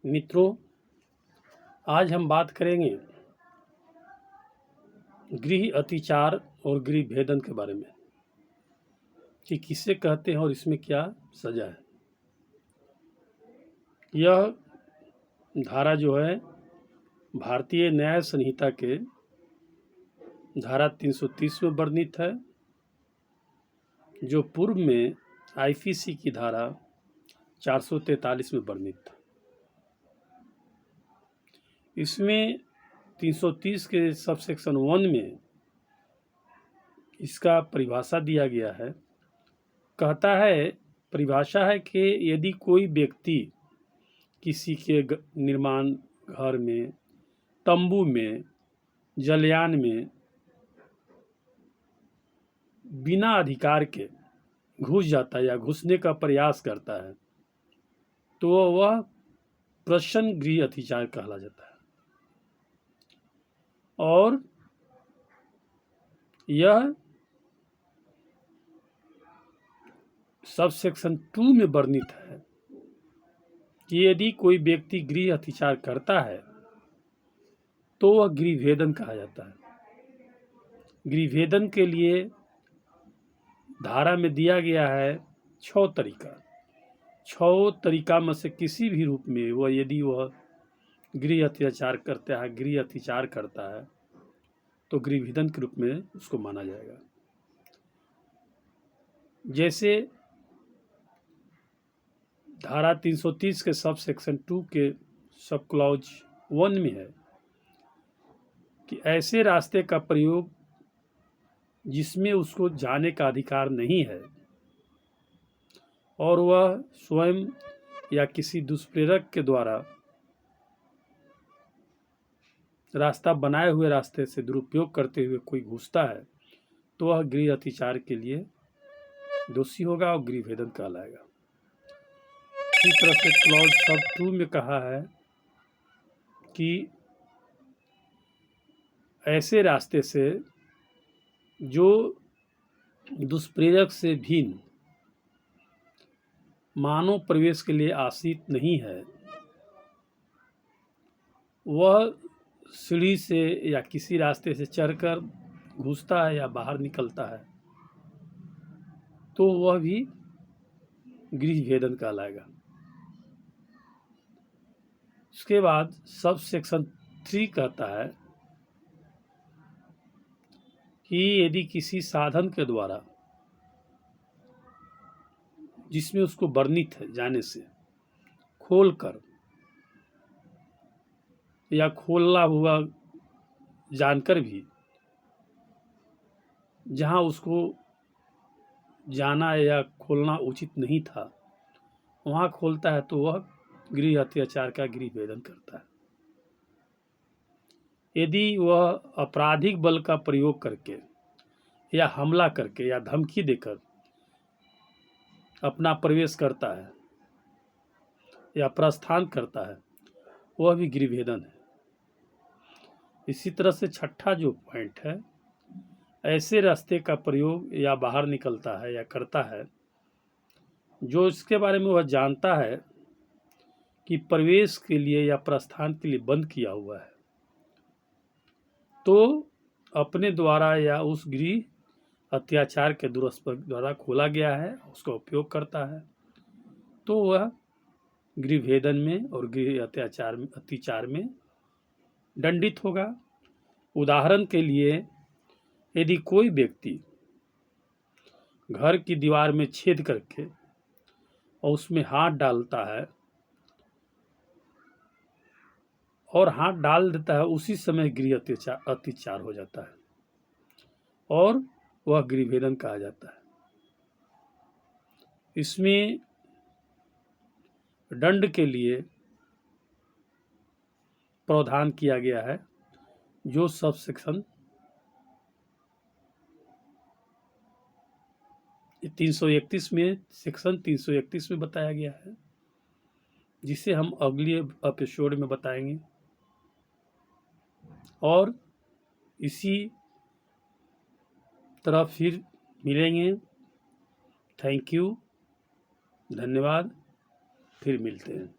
मित्रों, आज हम बात करेंगे गृह अतिचार और गृह भेदन के बारे में कि किसे कहते हैं और इसमें क्या सजा है। यह धारा जो है भारतीय न्याय संहिता के धारा 330 में वर्णित है, जो पूर्व में आईपीसी की धारा 443 में वर्णित था। इसमें 330 के सब सेक्शन 1 में इसका परिभाषा दिया गया है। कहता है, परिभाषा है कि यदि कोई व्यक्ति किसी के निर्माण घर में, तंबू में, जलयान में बिना अधिकार के घुस जाता है या घुसने का प्रयास करता है तो वह प्रश्न गृह अतिचार कहला जाता है। और यह सब सेक्शन 2 में वर्णित है कि यदि कोई व्यक्ति गृह अतिचार करता है तो वह गृह भेदन कहा जाता है। गृह भेदन के लिए धारा में दिया गया है 6 तरीका। 6 तरीका में से किसी भी रूप में यदि वह गृह अत्याचार करता है, गृह अतिचार करता है तो गृह भेदन के रूप में उसको माना जाएगा। जैसे धारा 330 के सब सेक्शन 2 के सब क्लॉज 1 में है कि ऐसे रास्ते का प्रयोग जिसमें उसको जाने का अधिकार नहीं है और वह स्वयं या किसी दुष्प्रेरक के द्वारा रास्ता बनाए हुए रास्ते से दुरुपयोग करते हुए कोई घुसता है तो वह गृह अतिचार के लिए दोषी होगा और गृह भेदन कहलाएगा। इसी तरह से क्लॉज सब 2 में कहा है कि ऐसे रास्ते से जो दुष्प्रेरक से भिन्न मानव प्रवेश के लिए आसित नहीं है, वह सीढ़ी से या किसी रास्ते से चढ़कर घुसता है या बाहर निकलता है तो वह भी गृह भेदन कहलाएगा। उसके बाद सब सेक्शन 3 कहता है कि यदि किसी साधन के द्वारा जिसमें उसको वर्णित है जाने से खोलकर या खोलना हुआ जानकर भी जहां उसको जाना या खोलना उचित नहीं था वहां खोलता है तो वह गृह अत्याचार का गृह भेदन करता है। यदि वह आपराधिक बल का प्रयोग करके या हमला करके या धमकी देकर अपना प्रवेश करता है या प्रस्थान करता है वह भी गृह भेदन है। इसी तरह से 6ठा जो पॉइंट है, ऐसे रास्ते का प्रयोग या बाहर निकलता है या करता है जो इसके बारे में वह जानता है कि प्रवेश के लिए या प्रस्थान के लिए बंद किया हुआ है तो अपने द्वारा या उस गृह अत्याचार के दुरुपयोग द्वारा खोला गया है उसका उपयोग करता है तो वह गृह भेदन में और गृह अत्याचार में दंडित होगा। उदाहरण के लिए, यदि कोई व्यक्ति घर की दीवार में छेद करके और उसमें हाथ डालता है और हाथ डाल देता है, उसी समय गृह अत्याचार हो जाता है और वह गृह भेदन कहा जाता है। इसमें दंड के लिए प्रावधान किया गया है जो सब सेक्शन 331 में सेक्शन 331 में बताया गया है, जिसे हम अगले एपिसोड में बताएंगे। और इसी तरह फिर मिलेंगे। थैंक यू, धन्यवाद, फिर मिलते हैं।